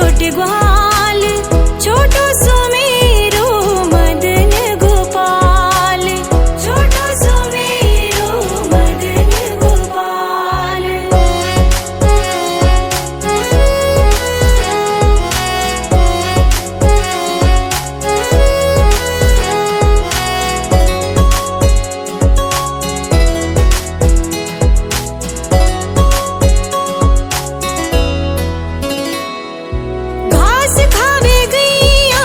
छोटे ग्वाल, छोटो सुमेरो मदन गोपाल, छोटो सुमेरो मदन गोपाल। घास खावे गैया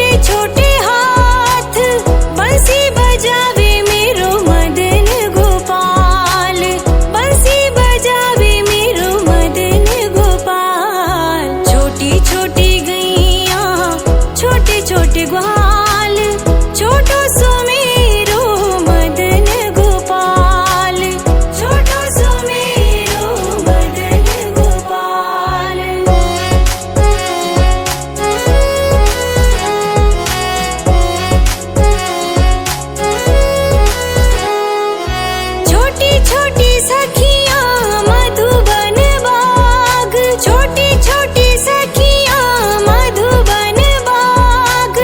छोटे छोटे हाथ बंसी बजावे मेरो मदन गोपाल, बंसी बजावे मेरो मदन गोपाल। छोटी छोटी गैया छोटे छोटे ग्वाल, छोटो सो मेरो मदन गोपाल, छोटो सो मेरो मदन गोपाल। छोटी छोटी सखियां मधुबन बाग, छोटी छोटी सखियां मधुबन बाग,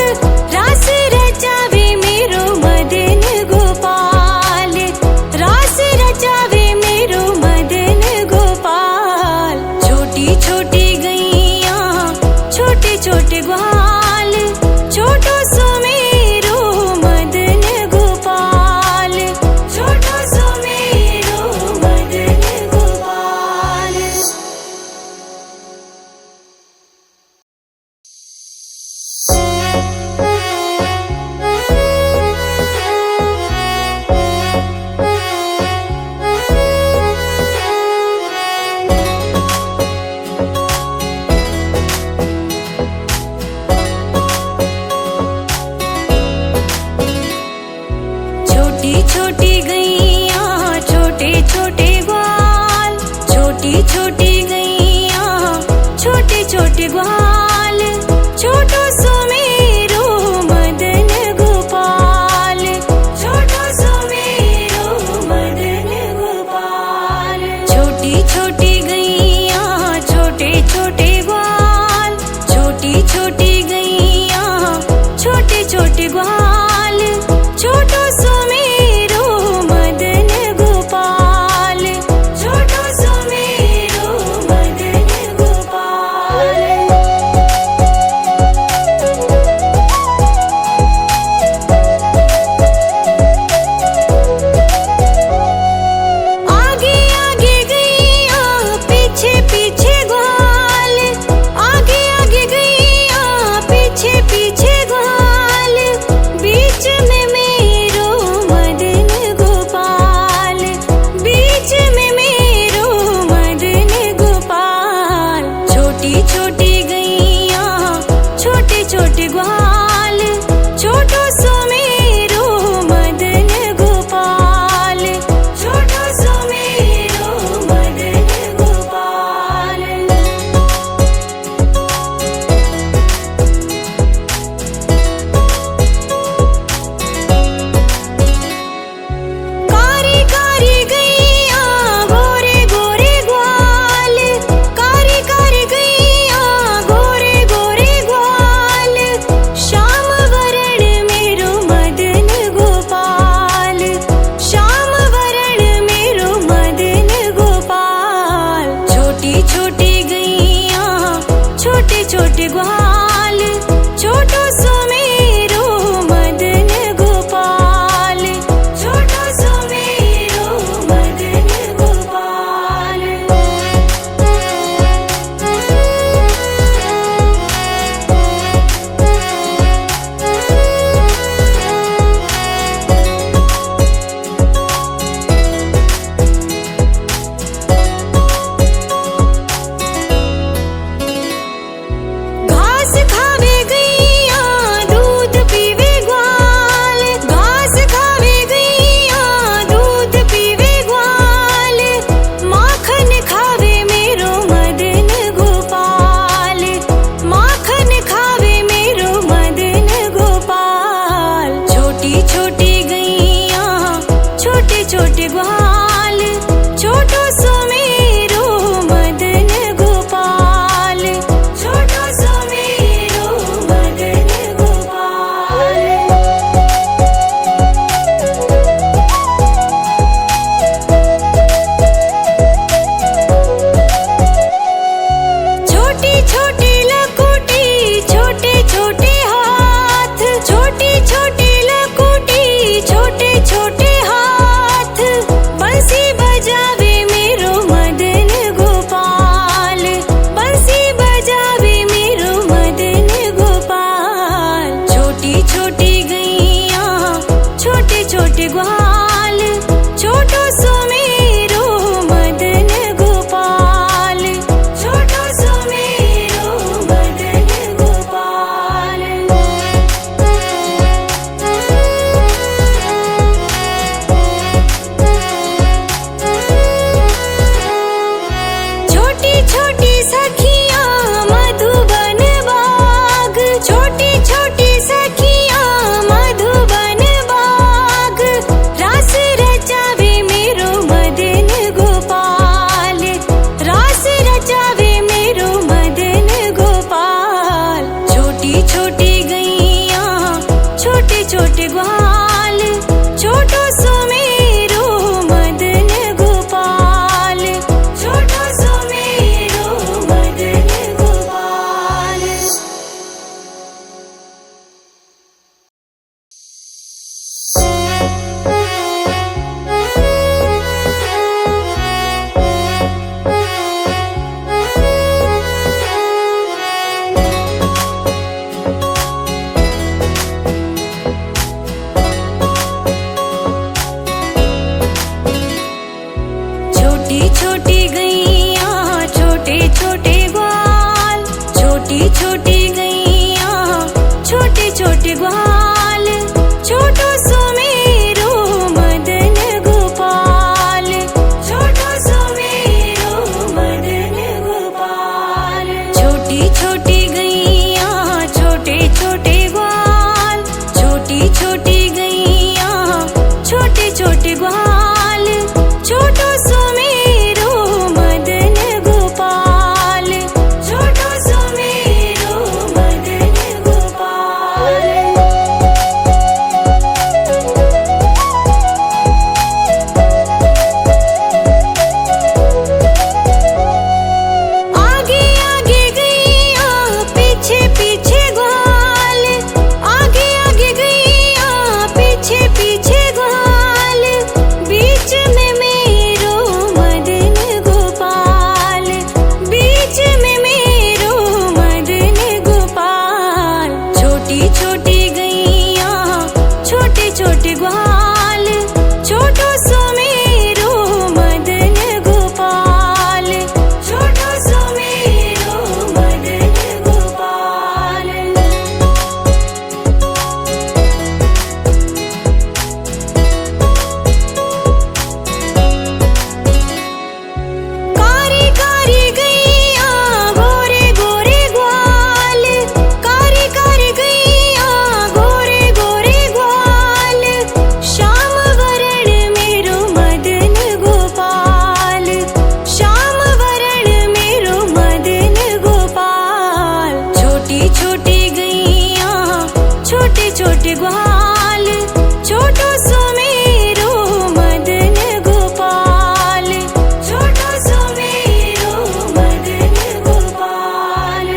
आगे आगे गैया पीछे पीछे ग्वाल, आगे आगे गैया पीछे पीछे ग्वाल, बीच में मेरो मदन गोपाल, बीच में मेरो मदन गोपाल। छोटी छोटी गैया छोटे छोटे ग्वाल, छोटो सो मेरो मदन गोपाल, छोटो सो मेरो मदन गोपाल। कारी कारी गैया गोरे गोरे ग्वाल, कारी कारी गैया गोरे गोरे ग्वाल, श्याम वरण मेरो मदन गोपाल, श्याम वरण मेरो मदन गोपाल। छोटी छोटी गैया छोटे छोटे ग्वाल, छोटो सो मेरो मदन गोपाल, छोटो सो मेरो मदन गोपाल।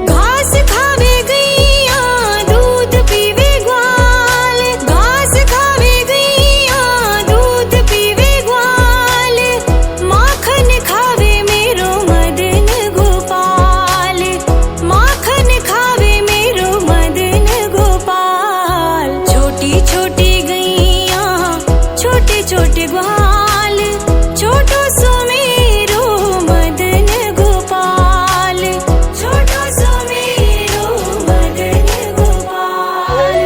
घास खावे गैया दूध पीवे ग्वाल, घास खावे गैया दूध पीवे ग्वाल, माखन खावे मेरो मदन गोपाल, माखन खावे मेरो मदन गोपाल। छोटी छोटी गैया छोटे छोटे ग्वाल, छोटो सो मेरो मदन गोपाल, छोटो सो मेरो मदन गोपाल।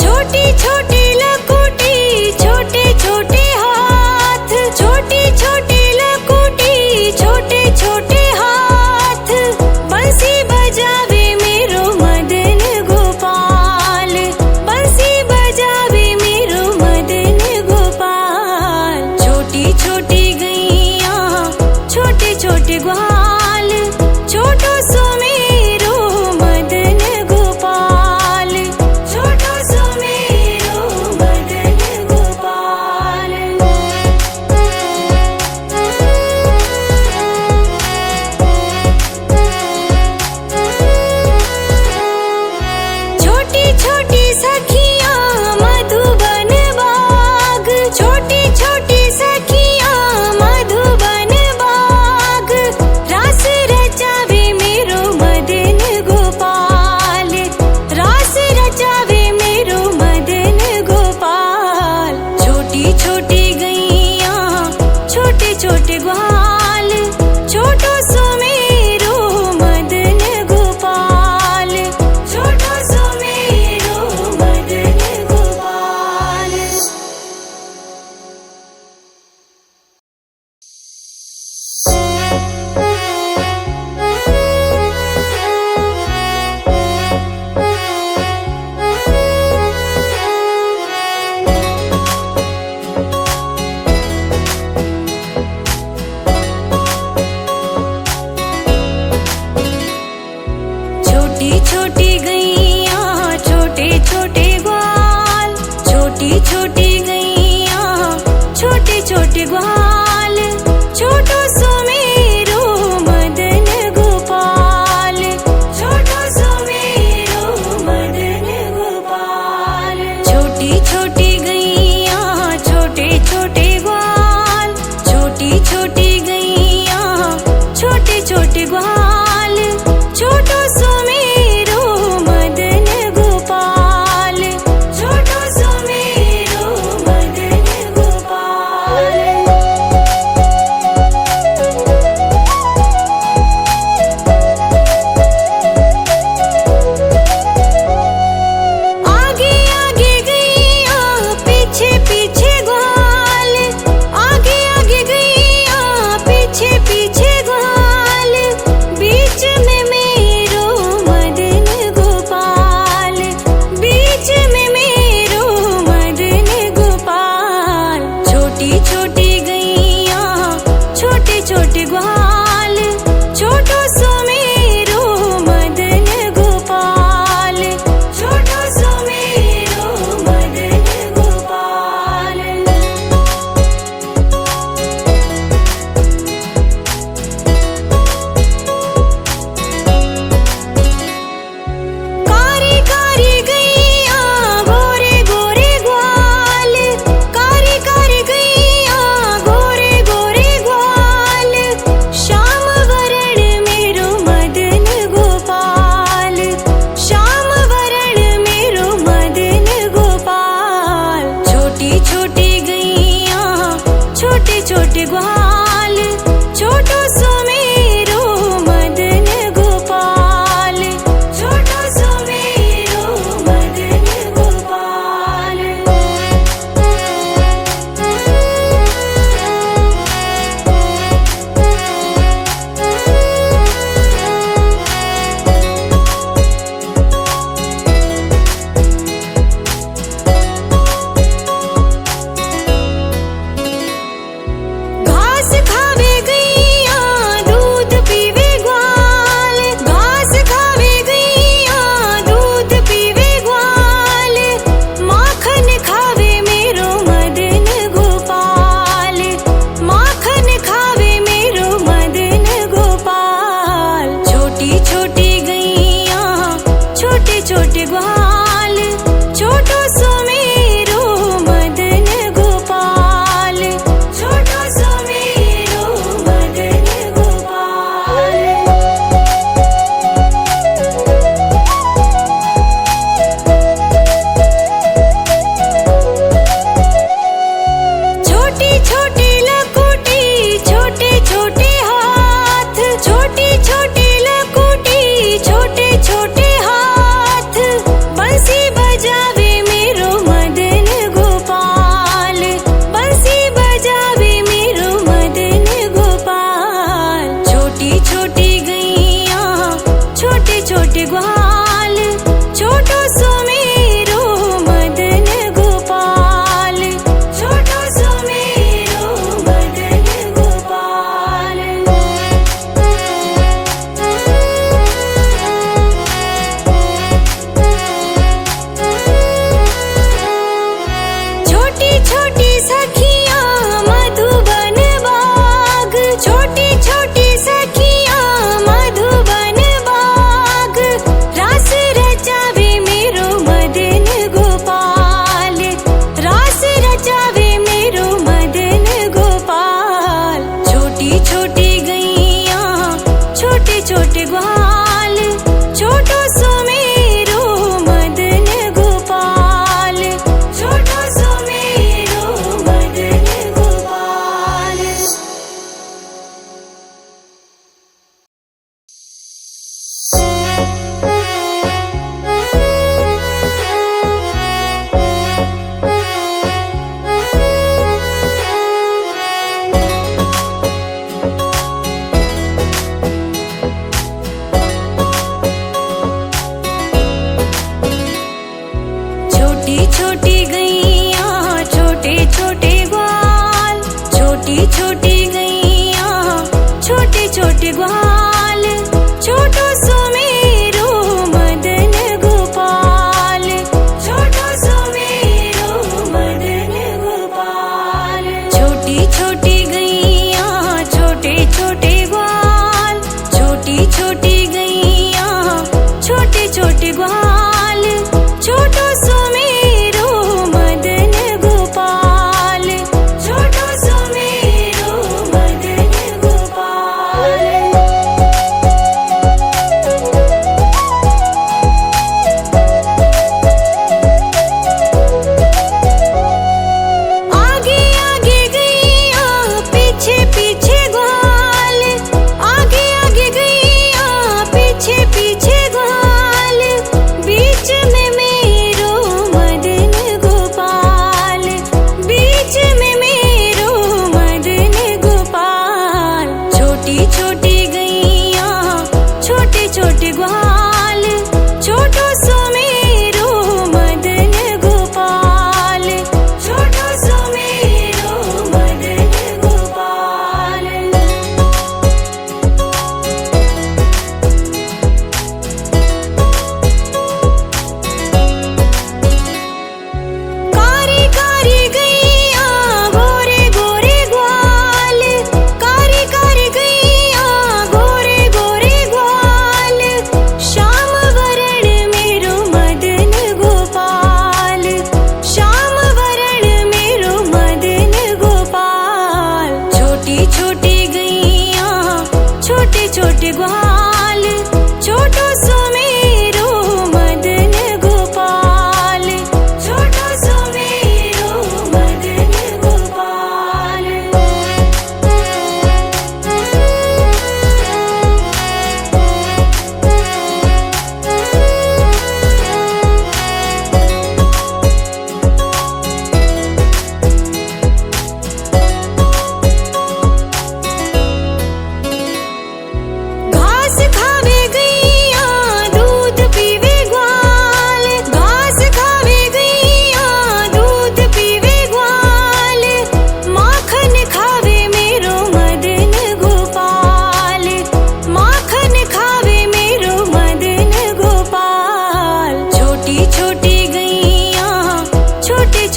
छोटी छोटी लकुटी छोटे छोटे हाथ, छोटी छोटी लकुटी छोटे छोटे हाथ, बंसी बजावे मेरो मदन गोपाल, बंसी बजावे मेरो मदन गोपाल। छोटी छोटी गैया छोटे छोटे ग्वाल, छोटो सो मेरो मदन गोपाल, छोटो सो मेरो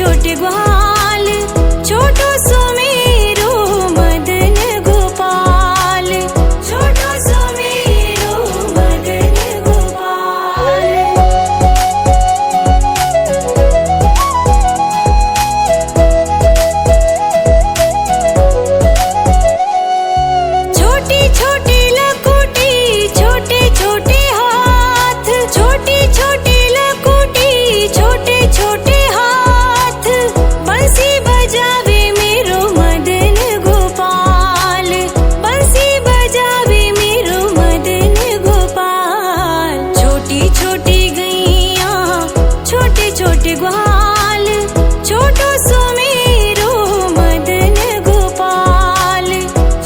छोटे ग्वाल, छोटो सुमेरो मदन गोपाल, छोटो सुमेरो मदन गोपाल। छोटी छोटी लकुटी छोटे छोटे हाथ, छोटी छोटी लकुटी छोटे छोटे हाथ, बंसी बजावे मेरो मदन गोपाल, बंसी बजावे मेरो मदन गोपाल। छोटी छोटी गैया छोटे छोटे ग्वाल, छोटो सुमेरो मदन गोपाल,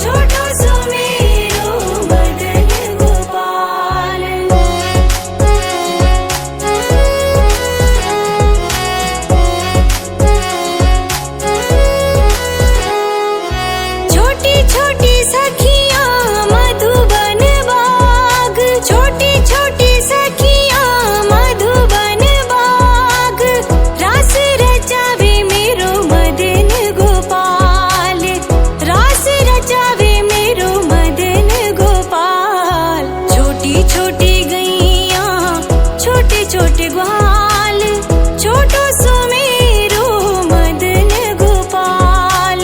छोटो सुमेरो मदन गोपाल। छोटी छोटी सखियां मधुबन बाग, छोटी छोटी सखियां मधुबन बाग, रास रचावे मेरो मदन गोपाल, रास रचावे मेरो मदन गोपाल। छोटी छोटी गैया छोटे छोटे ग्वाल, छोटो सुमेरो मदन गोपाल,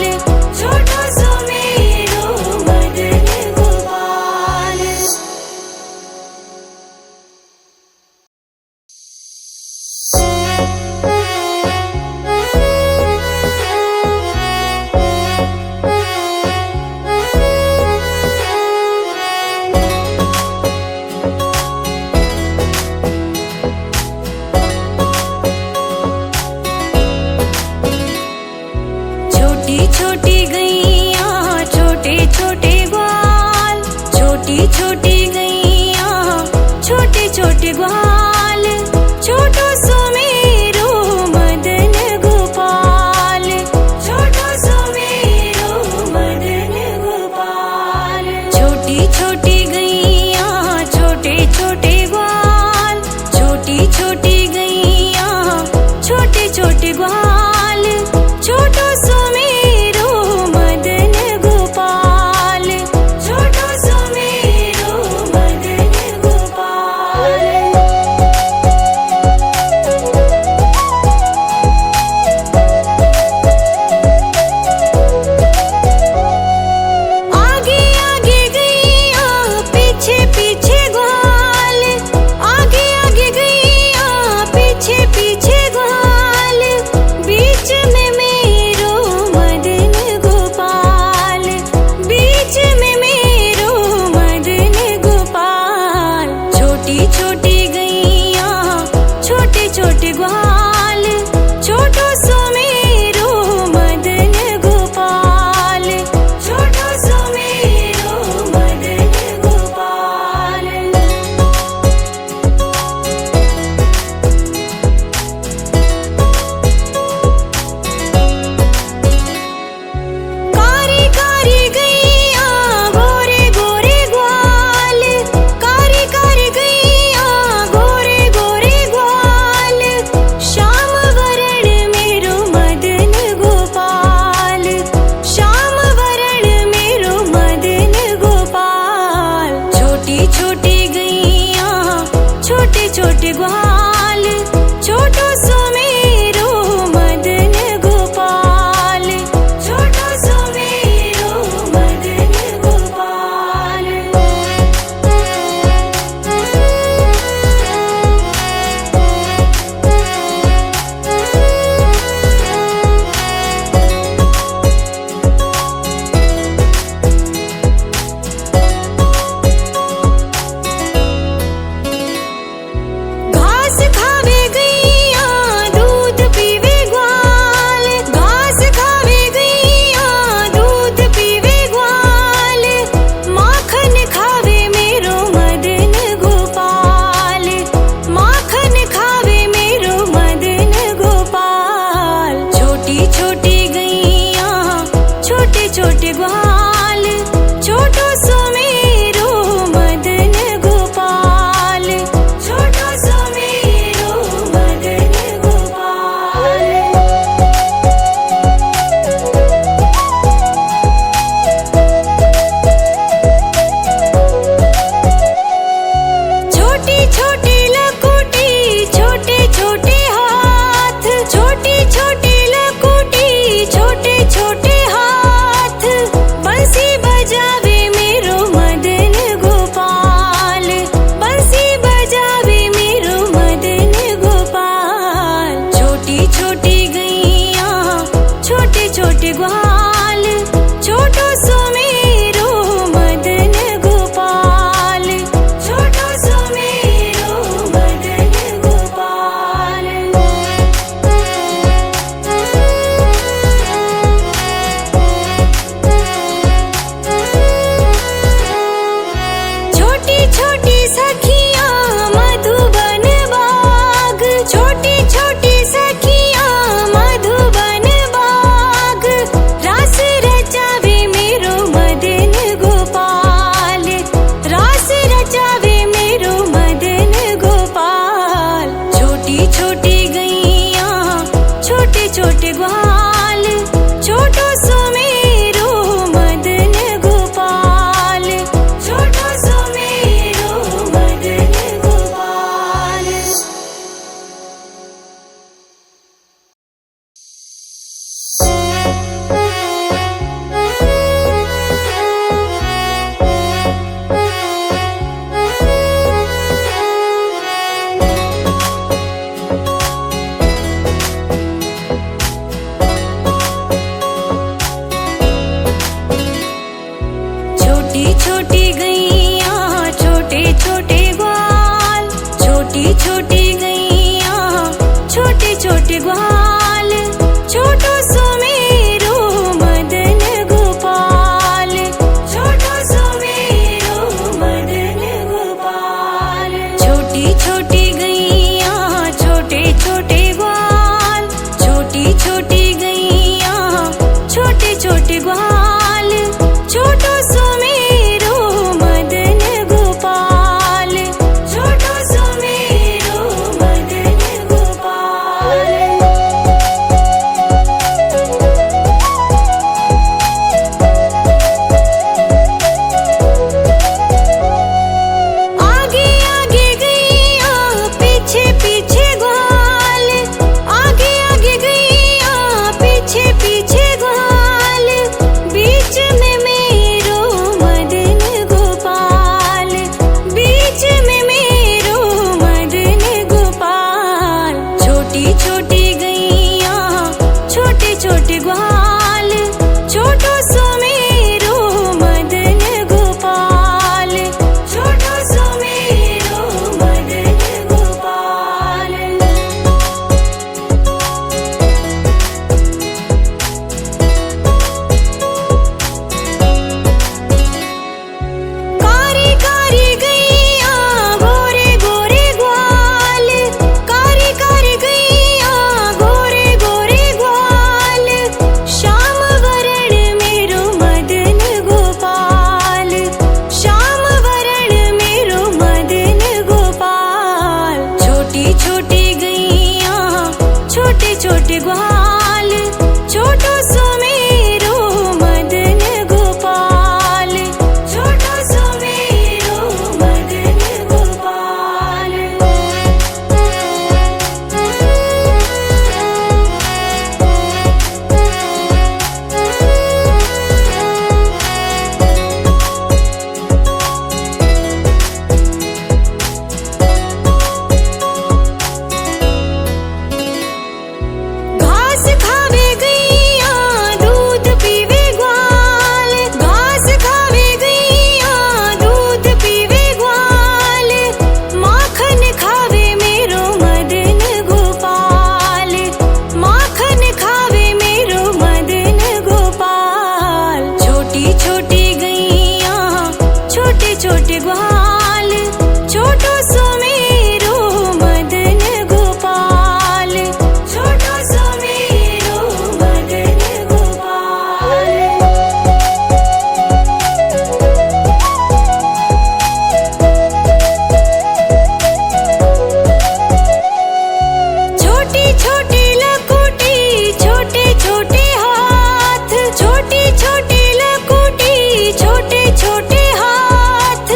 छोटो सुमेरो मदन गोपाल। छोटी छोटी गैया छोटे छोटे ग्वाल, छोटी छोटी गैया छोटे छोटे ग्वाल, छोटो सुमेरो मदन गोपाल, छोटो सुमेरो मदन गोपाल। छोटी छोटी गैया छोटे छोटे ग्वाल, छोटी छोटी गैया छोटे छोटे ग्वाल, छोटो सुमेरो मदन गोपाल, छोटो सुमेरो मदन गोपाल। आगे आगे गैया पीछे पीछे ग्वाल, आगे आगे गैया पीछे पीछे ग्वाल, ग्वाल, छोटो सुमेरो मदन गोपाल, छोटो सुमेरो मदन गोपाल। कारी कारी गैया गोरे गोरे ग्वाल, कारी कारी गैया गोरे गोरे ग्वाल, श्याम वरण मेरो मदन गोपाल, श्याम वरण मेरो मदन गोपाल। छोटी छोटी गैया छोटे छोटे ग्वाल, छोटो सुमेरो मदन गोपाल, छोटो सुमेरो मदन गोपाल। घास खावे गैया दूध पीवे ग्वाल, घास खावे गैया दूध पीवे ग्वाल, माखन खावे मेरो मदन गोपाल, माखन खावे मेरो मदन गोपाल। छोटी छोटी गैया छोटे छोटे ग्वाल, छोटो सुमेरो मदन गोपाल, छोटो सुमेरो मदन गोपाल। छोटी छोटी लकुटी छोटे छोटे हाथ, छोटी छोटी लकुटी छोटे छोटे हाथ,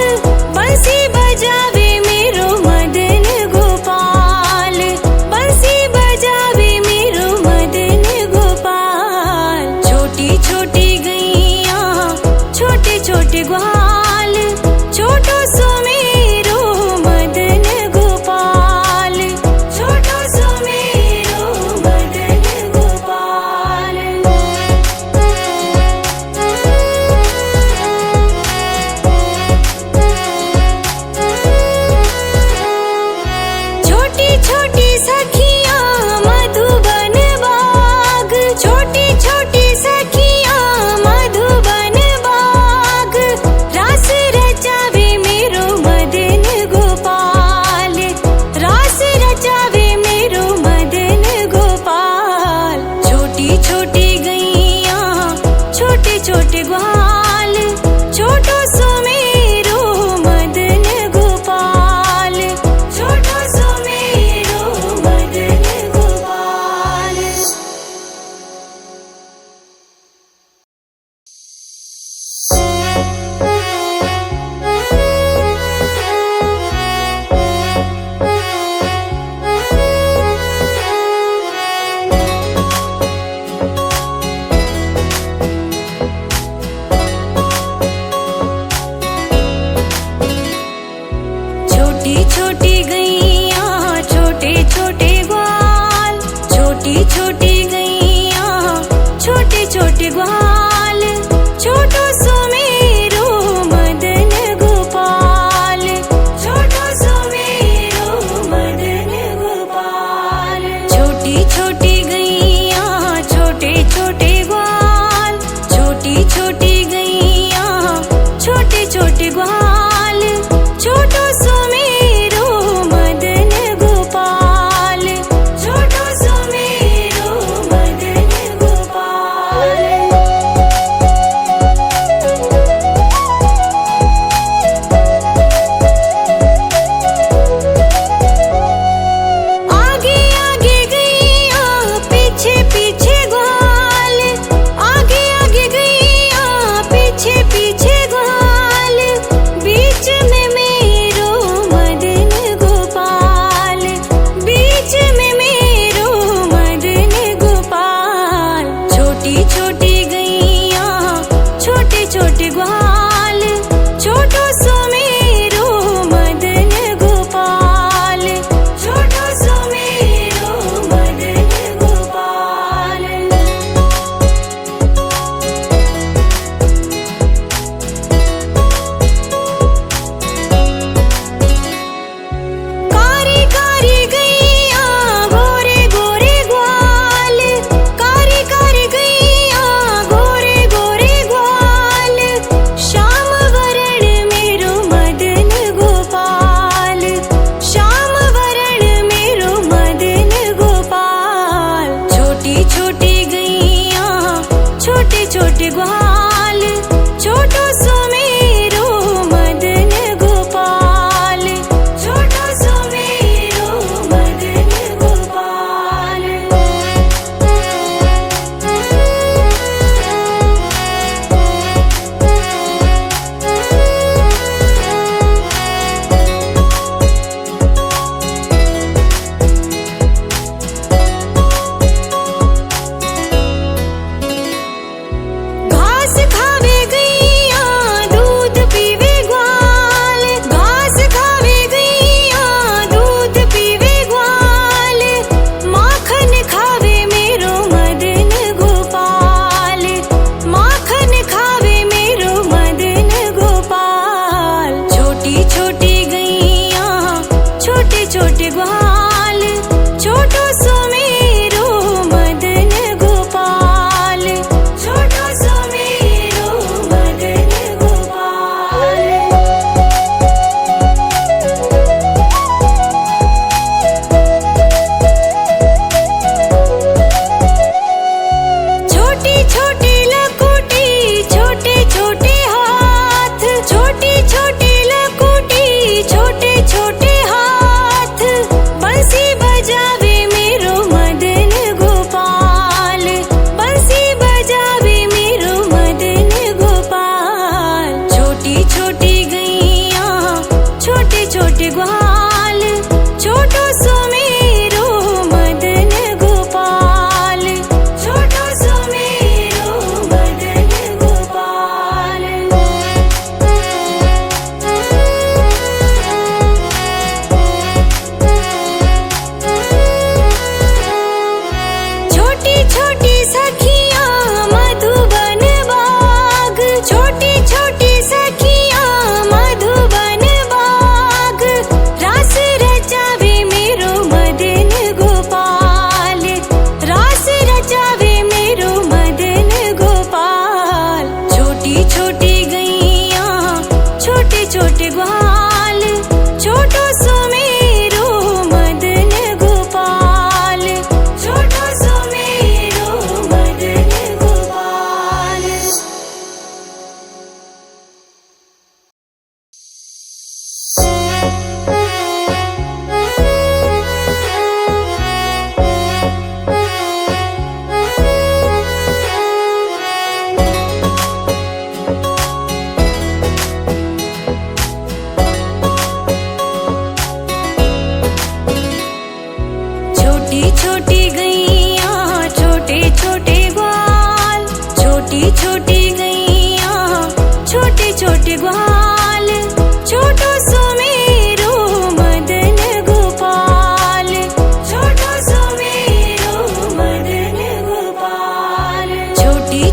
बंसी बजावे मेरो मदन गोपाल, बंसी बजावे मेरो मदन गोपाल। छोटी छोटी गैया छोटे छोटे ग्वाल, छोटो सुमेरो मदन गोपाल, छोटो सुमेरो मदन गोपाल। छोटी छोटी सखियां मधुबन बाग, छोटी छोटी सखियां मधुबन बाग, रास रचावे मेरो मदन गोपाल, रास रचावे मेरो मदन गोपाल। छोटी छोटी गैया छोटे छोटे ग्वाल, छोटो सुमेरो मदन गोपाल, छोटो सुमेरो मदन गोपाल।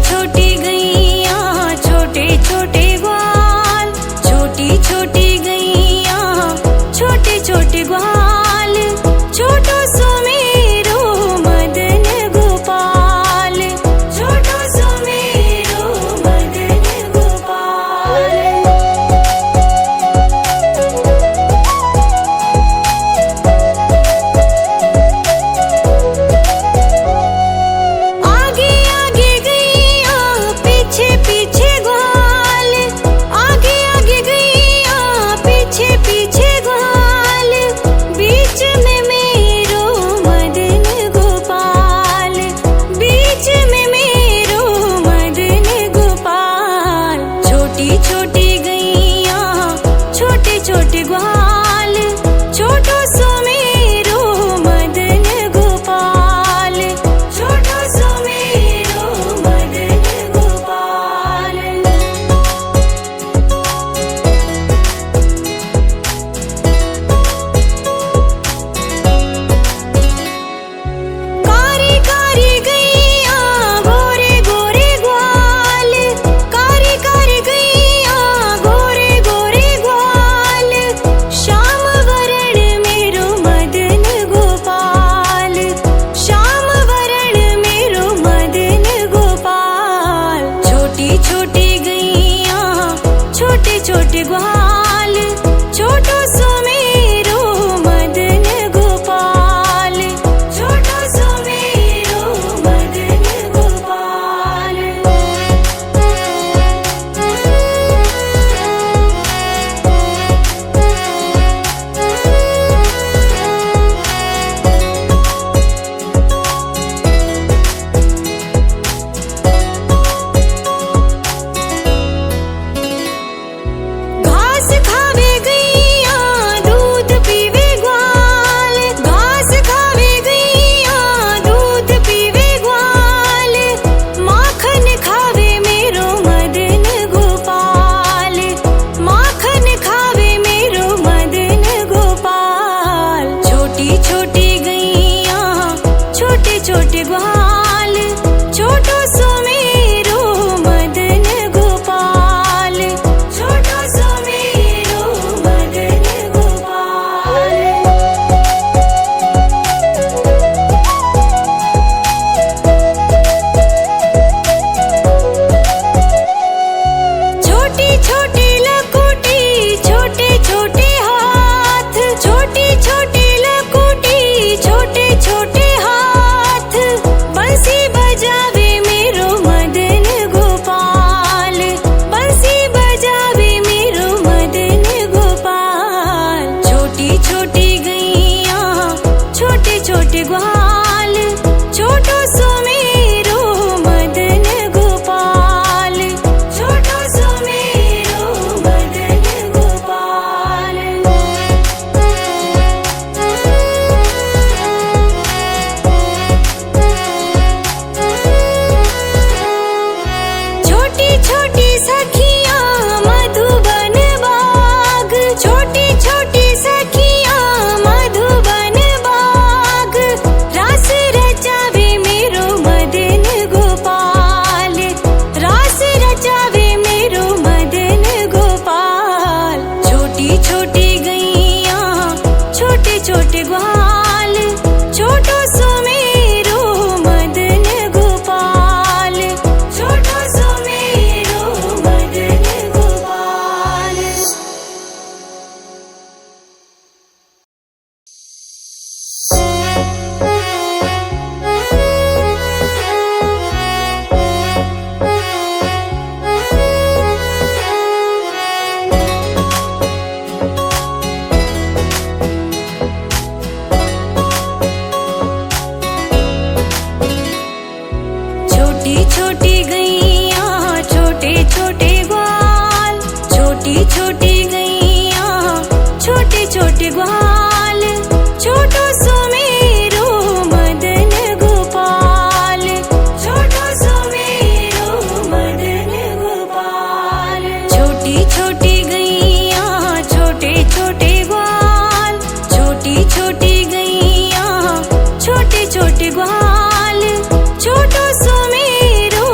छोटी गैया छोटे छोटे ग्वाल, छोटी छोटी गैया छोटे छोटे ग्वाल, छोटो सो मेरो मदन गोपाल, छोटो सो मेरो मदन गोपाल। आगे आगे गैया पीछे पीछे ग्वाल, आगे आगे गैया पीछे पीछे ग्वाल, बीच में मेरो मदन गोपाल, बीच में मेरो मदन गोपाल। छोटी छोटी गैया छोटे छोटे ग्वाल, छोटो सो मेरो मदन गोपाल, छोटो सो मेरो मदन गोपाल। कारी कारी गैया गोरे गोरे ग्वाल, कारी कारी गैया गोरे गोरे ग्वाल, श्याम वरण मेरो मदन गोपाल, श्याम वरण मेरो मदन गोपाल। छोटी छोटी गैया छोटे छोटे ग्वाल, छोटो सो मेरो मदन गोपाल, छोटो सो मेरो मदन गोपाल। घास खावे गैया दूध पीवे ग्वाल, घास खावे गैया दूध पीवे ग्वाल, माखन खावे मेरो मदन गोपाल, माखन खावे मेरो मदन गोपाल। छोटी छोटी गैया छोटे छोटे ग्वाल, छोटो सो मेरो मदन गोपाल, छोटो सो मेरो मदन गोपाल। छोटी छोटी लकुटी छोटे छोटे हाथ, छोटी छोटी लकुटी छोटे छोटे हाथ, बंसी बजावे मेरो मदन गोपाल, बंसी बजावे मेरो मदन गोपाल। छोटी छोटी गैया छोटे छोटे ग्वाल, छोटो सो मेरो मदन गोपाल, छोटो सो मेरो मदन गोपाल। छोटी छोटी सखियां मधुबन बाग, छोटी छोटी सखियां मधुबन बाग, रास रचावे मेरो मदन गोपाल, रास रचावे मेरो मदन गोपाल। छोटी छोटी गैया छोटे छोटे ग्वाल, छोटो सो मेरो मदन गोपाल, छोटो सो मेरो मदन गोपाल। छोटी छोटी गैया छोटे छोटे ग्वाल, छोटी छोटी गैया छोटे छोटे ग्वाल, छोटो सो मेरो मदन गोपाल, छोटो सो मेरो मदन गोपाल। छोटी छोटी गैया छोटे छोटे ग्वाल, छोटी छोटी गैया छोटे छोटे ग्वाल, छोटो सो मेरो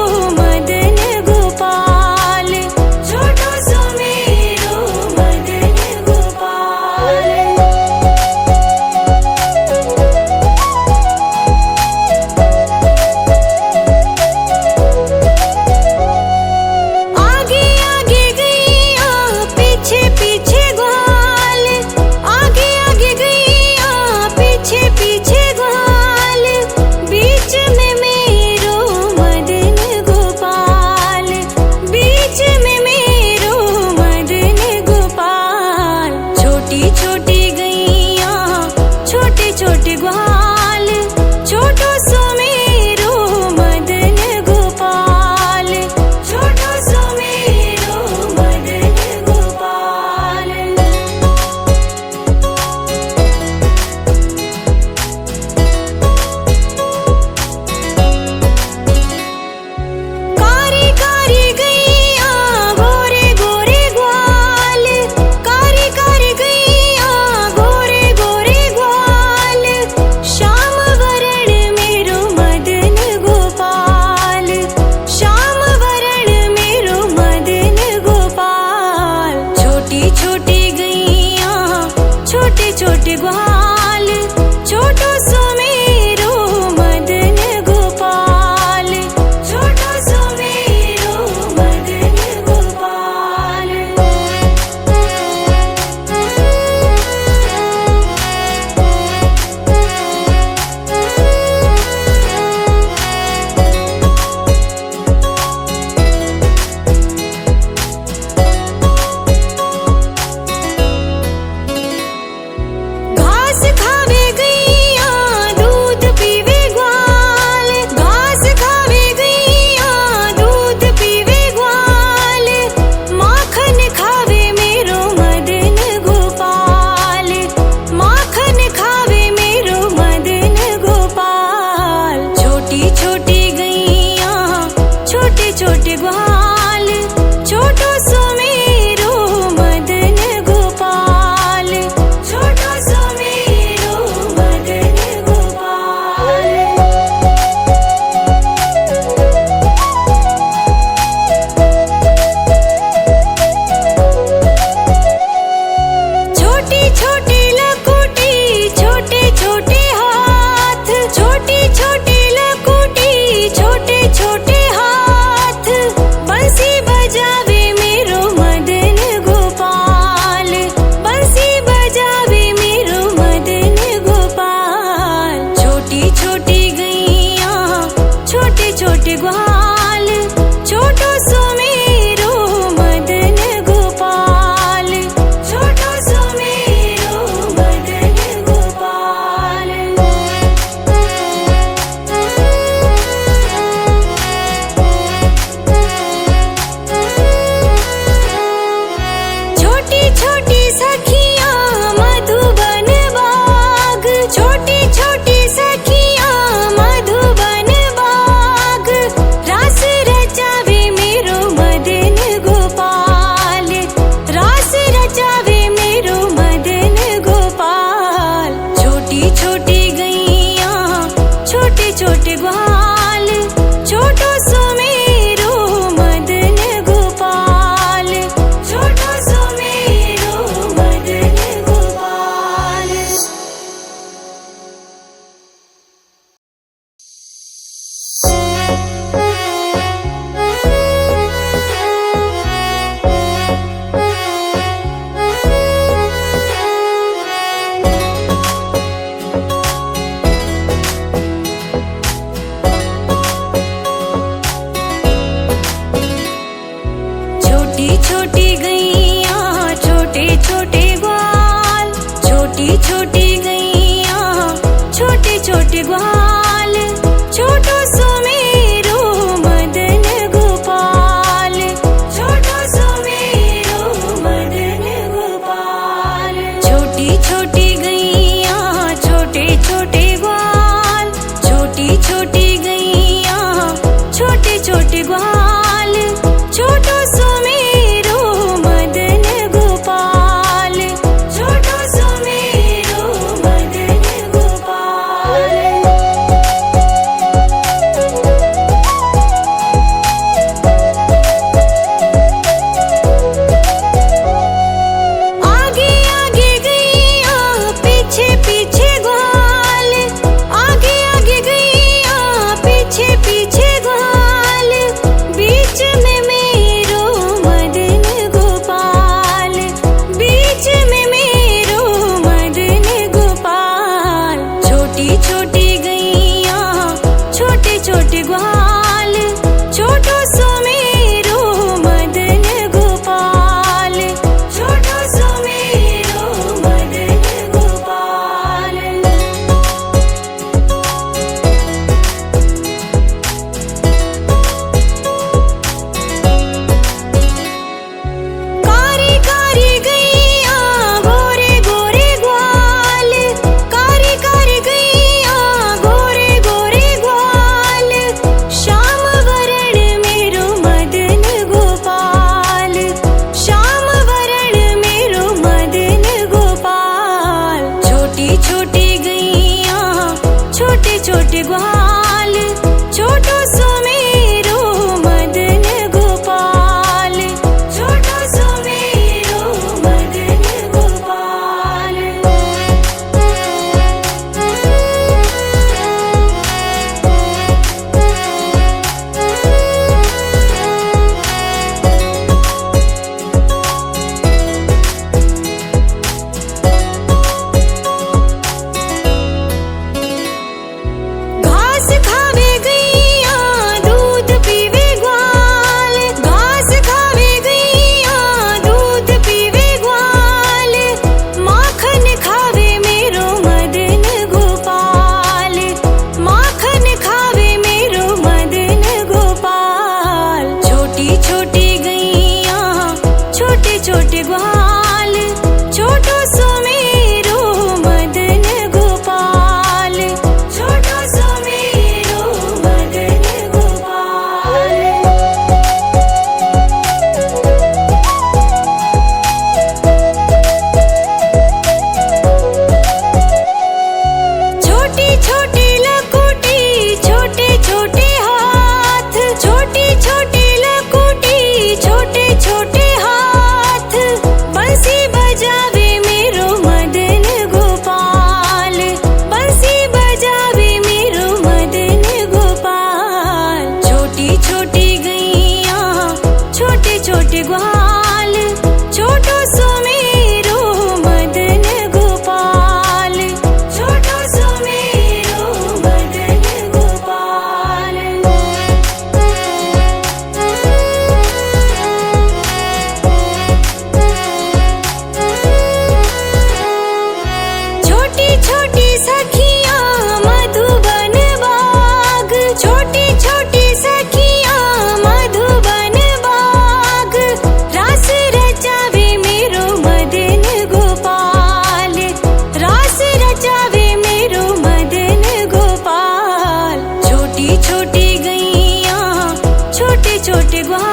छोटे ग्वाल, छोटो सुमेरो मदन गोपाल, छोटो सुमेरो मदन गोपाल। छोटी छोटी सखियां मधुबन बाग, छोटी छोटी सखियां मधुबन बाग, रास रचावे मेरो मदन गोपाल, रास रचावे मेरो मदन गोपाल। छोटी छोटी गैया छोटे छोटे ग्वाल, छोटो सुमेरो मदन गोपाल, छोटो सुमेरो मदन गोपाल। छोटी छोटी गैया छोटे छोटे ग्वाल, छोटी छोटी गैया छोटे छोटे ग्वाल, छोटो सुमेरो मदन गोपाल, छोटो सुमेरो मदन गोपाल। छोटी छोटी गैया छोटे छोटे ग्वाल, छोटी छोटी गैया छोटे छोटे ग्वाल, छोटो सुमेरो मदन गोपाल, छोटो सुमेरो मदन गोपाल। आगे आगे गैया पीछे पीछे ग्वाल, आगे आगे गैया पीछे पीछे ग्वाल, बीच में मेरो मदन गोपाल, बीच में मेरो मदन गोपाल। छोटी छोटी गैया छोटे छोटे ग्वाल, छोटो सुमेरो मदन गोपाल, छोटो सुमेरो मदन गोपाल। कारी कारी गैया गोरे गोरे ग्वाल, कारी कारी गैया गोरे गोरे ग्वाल, श्याम वरण मेरो मदन गोपाल, श्याम वरण मेरो मदन गोपाल। छोटी छोटी गैया छोटे छोटे ग्वाल, छोटो सुमेरो मदन गोपाल, छोटो सुमेरो मदन गोपाल। घास खावे गैया दूध पीवे ग्वाल, घास खावे गैया दूध पीवे ग्वाल, माखन खावे मेरो मदन गोपाल, माखन खावे मेरो मदन गोपाल। छोटी छोटी गैया छोटे छोटे ग्वाल, छोटो सुमेरो मदन गोपाल, छोटो सुमेरो मदन गोपाल। छोटी छोटी लकुटी छोटे छोटे हाथ, छोटी छोटी लकुटी छोटे छोटे हाथ, बंसी बजावे मेरो मदन गोपाल, बंसी बजावे मेरो मदन गोपाल। छोटी छोटी गैया छोटे छोटे ग्वाल, छोटो सुमेरो मदन गोपाल, छोटो सुमेरो मदन गोपाल। गुहार